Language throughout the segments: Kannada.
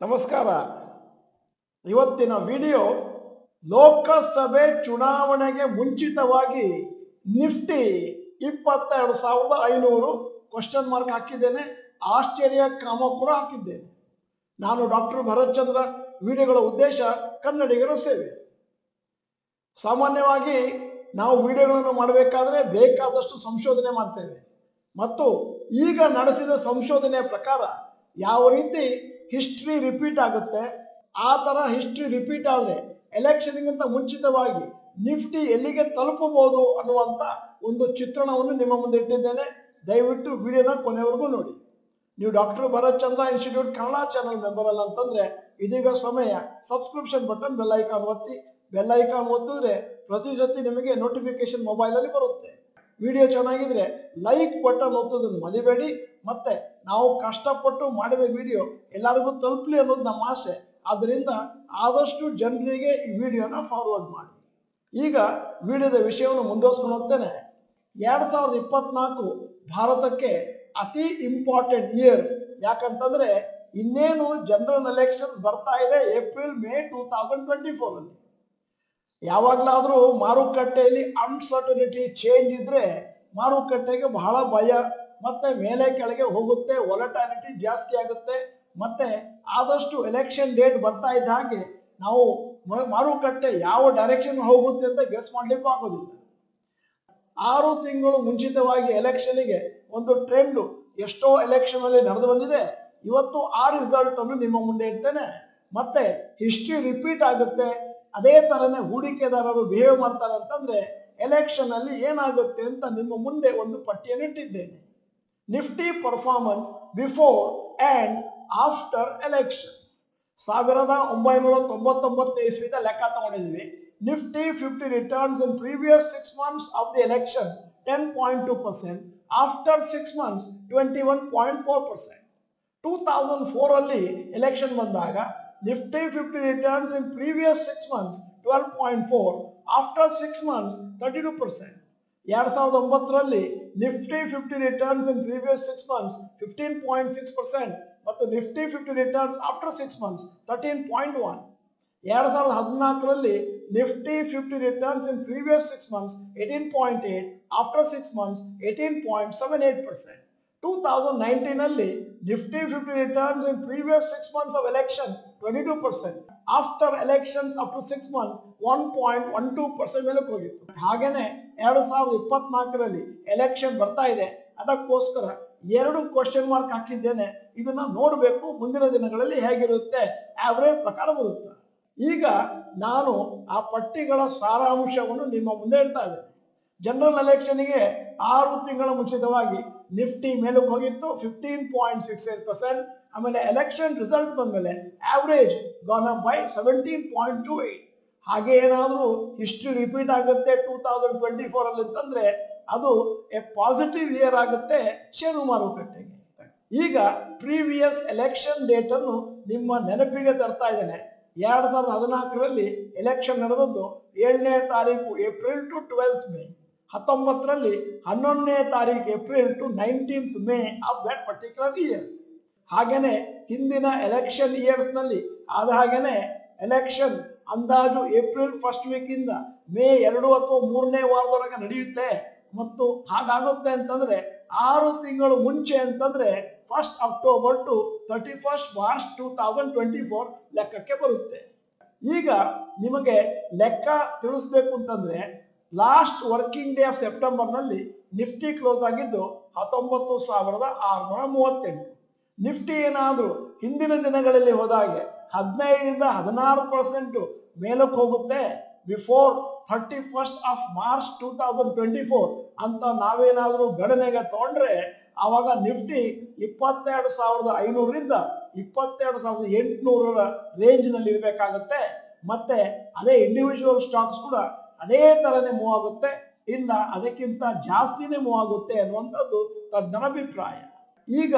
ನಮಸ್ಕಾರ. ಇವತ್ತಿನ ವಿಡಿಯೋ ಲೋಕಸಭೆ ಚುನಾವಣೆಗೆ ಮುಂಚಿತವಾಗಿ ನಿಫ್ಟಿ 22,500 ಕ್ವೆಶ್ಚನ್ ಮಾರ್ಕ್ ಹಾಕಿದ್ದೇನೆ. ಆಶ್ಚರ್ಯ ಕ್ರಮ ಕೂಡ ಹಾಕಿದ್ದೇನೆ. ನಾನು ಡಾಕ್ಟರ್ ಭರತ್ ಚಂದ್ರ. ವಿಡಿಯೋಗಳ ಉದ್ದೇಶ ಕನ್ನಡಿಗರ ಸೇವೆ. ಸಾಮಾನ್ಯವಾಗಿ ನಾವು ವಿಡಿಯೋಗಳನ್ನು ಮಾಡಬೇಕಾದ್ರೆ ಬೇಕಾದಷ್ಟು ಸಂಶೋಧನೆ ಮಾಡ್ತೇವೆ ಮತ್ತು ಈಗ ನಡೆಸಿದ ಸಂಶೋಧನೆಯ ಪ್ರಕಾರ ಯಾವ ರೀತಿ ಹಿಸ್ಟ್ರಿ ರಿಪೀಟ್ ಆಗುತ್ತೆ, ಆ ಥರ ಹಿಸ್ಟ್ರಿ ರಿಪೀಟ್ ಆದರೆ ಎಲೆಕ್ಷನ್ಗಿಂತ ಮುಂಚಿತವಾಗಿ ನಿಫ್ಟಿ ಎಲ್ಲಿಗೆ ತಲುಪಬಹುದು ಅನ್ನುವಂಥ ಒಂದು ಚಿತ್ರಣವನ್ನು ನಿಮ್ಮ ಮುಂದೆ ಇಟ್ಟಿದ್ದೇನೆ. ದಯವಿಟ್ಟು ವಿಡಿಯೋನ ಕೊನೆವರೆಗೂ ನೋಡಿ. ನೀವು ಡಾಕ್ಟರ್ ಭರತ್ ಚಂದ್ರ ಇನ್ಸ್ಟಿಟ್ಯೂಟ್ ಕನ್ನಡ ಚಾನಲ್ ಮೆಂಬರ್ ಅಲ್ಲ ಅಂತಂದರೆ ಇದೀಗ ಸಮಯ ಸಬ್ಸ್ಕ್ರಿಪ್ಷನ್ ಬಟನ್ ಬೆಲ್ ಐಕಾನ್ ಒತ್ತಿ. ಬೆಲ್ ಐಕಾನ್ ಒತ್ತಿದ್ರೆ ಪ್ರತಿ ಸತಿ ನಿಮಗೆ ನೋಟಿಫಿಕೇಶನ್ ಮೊಬೈಲಲ್ಲಿ ಬರುತ್ತೆ. ವಿಡಿಯೋ ಚೆನ್ನಾಗಿದ್ರೆ ಲೈಕ್ ಬಟನ್ ಒತ್ತೋದನ್ನು ಮರಿಬೇಡಿ. ಮತ್ತೆ ನಾವು ಕಷ್ಟಪಟ್ಟು ಮಾಡಿದ ವಿಡಿಯೋ ಎಲ್ಲರಿಗೂ ತಲುಪಲಿ ಅನ್ನೋದು ನಮ್ಮ ಆಸೆ. ಆದ್ದರಿಂದ ಆದಷ್ಟು ಜನರಿಗೆ ಈ ವಿಡಿಯೋನ ಫಾರ್ವರ್ಡ್ ಮಾಡಿ. ಈಗ ವಿಡಿಯೋದ ವಿಷಯವನ್ನು ಮುಂದುವರಿಸ್ಕೊಂಡು ಹೋಗ್ತೇನೆ. 2024 ಭಾರತಕ್ಕೆ ಅತಿ ಇಂಪಾರ್ಟೆಂಟ್ ಇಯರ್. ಯಾಕಂತಂದ್ರೆ ಇನ್ನೇನು ಜನರಲ್ ಎಲೆಕ್ಷನ್ಸ್ ಬರ್ತಾ ಇದೆ ಏಪ್ರಿಲ್ ಮೇ 2024 ಅಲ್ಲಿ. ಯಾವಾಗಲಾದರೂ ಮಾರುಕಟ್ಟೆಯಲ್ಲಿ ಅನ್ಸರ್ಟನಿಟಿ ಚೇಂಜ್ ಇದ್ರೆ ಮಾರುಕಟ್ಟೆಗೆ ಬಹಳ ಭಯ, ಮತ್ತೆ ಮೇಲೆ ಕೆಳಗೆ ಹೋಗುತ್ತೆ, ವೊಲಟಾಲಿಟಿ ಜಾಸ್ತಿ ಆಗುತ್ತೆ. ಮತ್ತೆ ಆದಷ್ಟು ಎಲೆಕ್ಷನ್ ಡೇಟ್ ಬರ್ತಾ ಇದ್ದ ಹಾಗೆ ನಾವು ಮಾರುಕಟ್ಟೆ ಯಾವ ಡೈರೆಕ್ಷನ್ ಹೋಗುತ್ತೆ ಅಂತ ಗೆಸ್ ಮಾಡ್ಲಿಕ್ಕೂ ಆಗೋದಿಲ್ಲ. 6 ತಿಂಗಳು ಮುಂಚಿತವಾಗಿ ಎಲೆಕ್ಷನ್ಗೆ ಒಂದು ಟ್ರೆಂಡ್ ಎಷ್ಟೋ ಎಲೆಕ್ಷನ್ ಅಲ್ಲಿ ನಡೆದು ಬಂದಿದೆ. ಇವತ್ತು ಆ ರಿಸಲ್ಟ್ ಅನ್ನು ನಿಮ್ಮ ಮುಂದೆ ಇಡ್ತೇನೆ. ಮತ್ತೆ ಹಿಸ್ಟ್ರಿ ರಿಪೀಟ್ ಆಗುತ್ತೆ, ಅದೇ ತರನೇ ಹೂಡಿಕೆದಾರರು ಬಿಹೇವ್ ಮಾಡ್ತಾರೆ ಅಂತಂದ್ರೆ ಎಲೆಕ್ಷನ್ ಅಲ್ಲಿ ಏನಾಗುತ್ತೆ ಅಂತ ನಿಮ್ಮ ಮುಂದೆ ಒಂದು ಪಟ್ಟಿಯನ್ನು ಇಟ್ಟಿದ್ದೇನೆ. Nifty performance before and after election 1999 ಇಸ್ವಿದ ಲೆಕ್ಕ ತಗೊಂಡಿದ್ವಿ. Nifty 50 returns in previous 6 months of the election 10.2%, after 6 months 21.4%. 2004 ಅಲ್ಲಿ ಎಲೆಕ್ಷನ್ ಬಂದಾಗ Nifty 50 returns in previous 6 months 12.4, after 6 months 32%. 2009 Nifty 50 returns in previous 6 months 15.6% ಮತ್ತು Nifty 50 returns after 6 months 13.1. 2014 Nifty 50 returns in previous 6 months 18.8, after 6 months 18.78%. 2019 Nifty 50 returns in previous 6 months of election 22%, after elections up to 6 months 1.12% ಮೇಲೆ ಹೋಗಿತ್ತು. ಹಾಗೇನೆ 2024 ಎಲೆಕ್ಷನ್ ಬರ್ತಾ ಇದೆ. ಅದಕ್ಕೋಸ್ಕರ 2 ಕ್ವೆಶ್ಚನ್ ಮಾರ್ಕ್ ಹಾಕಿದ್ದೇನೆ. ಇದನ್ನ ನೋಡಬೇಕು, ಮುಂದಿನ ದಿನಗಳಲ್ಲಿ ಹೇಗಿರುತ್ತೆ ಆವರೇಜ್ ಪ್ರಕಾರ ಬರುತ್ತೆ. ಈಗ ನಾನು ಆ ಪಟ್ಟಿಗಳ ಸಾರಾಂಶವನ್ನು ನಿಮ್ಮ ಮುಂದೆ ಇಡ್ತಾ ಇದ್ದೇನೆ. ಜನರಲ್ ಎಲೆಕ್ಷನ್ಗೆ 6 ತಿಂಗಳ ಮುಂಚಿತವಾಗಿ ನಿಫ್ಟಿ ಮೇಲಕ್ಕೆ ಹೋಗಿತ್ತು 15.68%. ಆಮೇಲೆ ಎಲೆಕ್ಷನ್ ರಿಸಲ್ಟ್ ಬಂದ್ಮೇಲೆ ಆವರೇಜ್ ಗಾನ್ ಅಪ್ ಬೈ 17.28. ಹಾಗೆ ಏನಾದರೂ ಹಿಸ್ಟ್ರಿ ರಿಪೀಟ್ ಆಗುತ್ತೆ 2024 ಅಲ್ಲಿ ಅಂತಂದ್ರೆ ಅದು ಎ ಪಾಸಿಟಿವ್ ಇಯರ್ ಆಗುತ್ತೆ ಷೇರು ಮಾರುಕಟ್ಟೆಗೆ. ಈಗ ಪ್ರೀವಿಯಸ್ ಎಲೆಕ್ಷನ್ ಡೇಟ್ ಅನ್ನು ನಿಮ್ಮ ನೆನಪಿಗೆ ತರ್ತಾ ಇದ್ದೇನೆ. 2014 ಎಲೆಕ್ಷನ್ ನಡೆದದ್ದು 7ನೇ ತಾರೀಕು ಏಪ್ರಿಲ್ ಟು 12th ಮೇ. 19 11ನೇ ತಾರೀಕು April to 19th May of that particular year. ಹಾಗೇನೆ ಹಿಂದಿನ ಎಲೆಕ್ಷನ್ ಇಯರ್ಸ್ ನಲ್ಲಿ ಆದ ಹಾಗೇನೆ ಎಲೆಕ್ಷನ್ ಅಂದಾಜು ಏಪ್ರಿಲ್ ಫಸ್ಟ್ ವೀಕ್ ಇಂದ ಮೇ 2 ಅಥವಾ 3ನೇ ವಾರದವರೆಗೆ ನಡೆಯುತ್ತೆ. ಮತ್ತು ಹಾಗಾಗುತ್ತೆ ಅಂತಂದ್ರೆ 6 ತಿಂಗಳು ಮುಂಚೆ ಅಂತಂದ್ರೆ 1 ಅಕ್ಟೋಬರ್ ಟು 31 ಮಾರ್ಚ್ 2024 ಲೆಕ್ಕಕ್ಕೆ ಬರುತ್ತೆ. ಈಗ ನಿಮಗೆ ಲೆಕ್ಕ ತಿಳಿಸ್ಬೇಕು ಅಂತಂದ್ರೆ last working day of September ನಲ್ಲಿ ನಿಫ್ಟಿ ಕ್ಲೋಸ್ ಆಗಿದ್ದು 19,638. ನಿಫ್ಟಿ ಏನಾದರೂ ಹಿಂದಿನ ದಿನಗಳಲ್ಲಿ ಹೋದಾಗೆ 15ರಿಂದ 16% ಮೇಲಕ್ಕೆ ಹೋಗುತ್ತೆ ಬಿಫೋರ್ 31 ಮಾರ್ಚ್ 2024 ಅಂತ ನಾವೇನಾದರೂ ಗಣನೆಗೆ ತಗೊಂಡ್ರೆ ಆವಾಗ ನಿಫ್ಟಿ 22,500ರಿಂದ 22,800 ರೇಂಜ್ ನಲ್ಲಿ ಇರಬೇಕಾಗುತ್ತೆ. ಮತ್ತೆ ಅದೇ ಇಂಡಿವಿಜುವಲ್ ಸ್ಟಾಕ್ಸ್ ಕೂಡ ಅದೇ ತರನೇ ಮೂವ್ ಆಗುತ್ತೆ, ಇಲ್ಲ ಅದಕ್ಕಿಂತ ಜಾಸ್ತಿನೇ ಮೂವ್ ಆಗುತ್ತೆ ಅನ್ನುವಂಥದ್ದು ತಜ್ಞರ ಅಭಿಪ್ರಾಯ. ಈಗ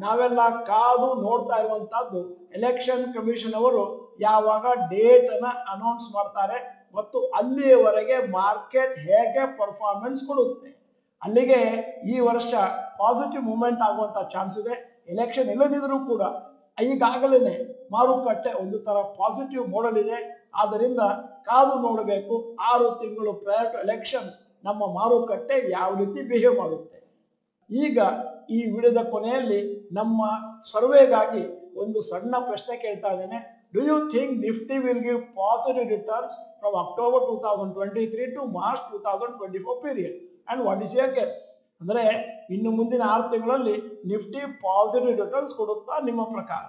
ನಾವೆಲ್ಲ ಕಾದು ನೋಡ್ತಾ ಇರುವಂತಹದ್ದು ಎಲೆಕ್ಷನ್ ಕಮಿಷನ್ ಅವರು ಯಾವಾಗ ಡೇಟ್ ಅನ್ನ ಅನೌನ್ಸ್ ಮಾಡ್ತಾರೆ ಮತ್ತು ಅಲ್ಲಿಯವರೆಗೆ ಮಾರ್ಕೆಟ್ ಹೇಗೆ ಪರ್ಫಾರ್ಮೆನ್ಸ್ ಕೊಡುತ್ತೆ. ಅಲ್ಲಿಗೆ ಈ ವರ್ಷ ಪಾಸಿಟಿವ್ ಮೂವ್ಮೆಂಟ್ ಆಗುವಂತ ಚಾನ್ಸ್ ಇದೆ. ಎಲೆಕ್ಷನ್ ಇಲ್ಲದಿದ್ರೂ ಕೂಡ ಈಗಾಗಲೇ ಮಾರುಕಟ್ಟೆ ಒಂದು ತರ ಪಾಸಿಟಿವ್ ಮೋಡಲ್ ಇದೆ. ಆದ್ದರಿಂದ ಕಾದು ನೋಡಬೇಕು 6 ತಿಂಗಳು ಪ್ರಯರ್ ಟು ಎಲೆಕ್ಷನ್ಸ್ ನಮ್ಮ ಮಾರುಕಟ್ಟೆ ಯಾವ ರೀತಿ ಬಿಹೇವ್ ಮಾಡುತ್ತೆ. ಈಗ ಈ ವಿಡಿಯೋದ ಕೊನೆಯಲ್ಲಿ ನಮ್ಮ ಸರ್ವೆಗಾಗಿ ಒಂದು ಸಣ್ಣ ಪ್ರಶ್ನೆ ಕೇಳ್ತಾ ಇದ್ದೇನೆ. Do you think Nifty will give positive returns from October 2023 to March 2024 period and what is your guess? ಅಂದ್ರೆ ಇನ್ನು ಮುಂದಿನ 6 ತಿಂಗಳಲ್ಲಿ ನಿಫ್ಟಿ ಪಾಸಿಟಿವ್ ರಿಟರ್ನ್ಸ್ ಕೊಡುತ್ತಾ ನಿಮ್ಮ ಪ್ರಕಾರ?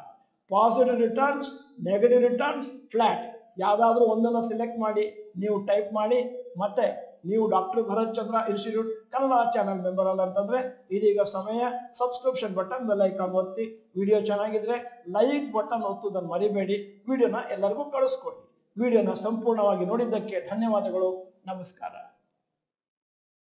Positive returns, negative returns, flat ಯಾವ್ದಾದ್ರು ಒಂದನ್ನು ಸೆಲೆಕ್ಟ್ ಮಾಡಿ ನೀವು ಟೈಪ್ ಮಾಡಿ. ಮತ್ತೆ ನೀವು ಡಾಕ್ಟರ್ ಭರತ್ ಚಂದ್ರ ಇನ್ಸ್ಟಿಟ್ಯೂಟ್ ಕನ್ನಡ ಚಾನಲ್ ಮೆಂಬರ್ ಅಲ್ಲ ಅಂತಂದ್ರೆ ಇದೀಗ ಸಮಯ ಸಬ್ಸ್ಕ್ರಿಪ್ಷನ್ ಬಟನ್ ಬೆಲ್ ಐಕಾನ್ ಒತ್ತಿ. ವಿಡಿಯೋ ಚೆನ್ನಾಗಿದ್ರೆ ಲೈಕ್ ಬಟನ್ ಒತ್ತುವುದನ್ನು ಮರಿಬೇಡಿ. ವಿಡಿಯೋನ ಎಲ್ಲರಿಗೂ ಕಳಿಸ್ಕೊಡಿ. ವಿಡಿಯೋನ ಸಂಪೂರ್ಣವಾಗಿ ನೋಡಿದ್ದಕ್ಕೆ ಧನ್ಯವಾದಗಳು. ನಮಸ್ಕಾರ.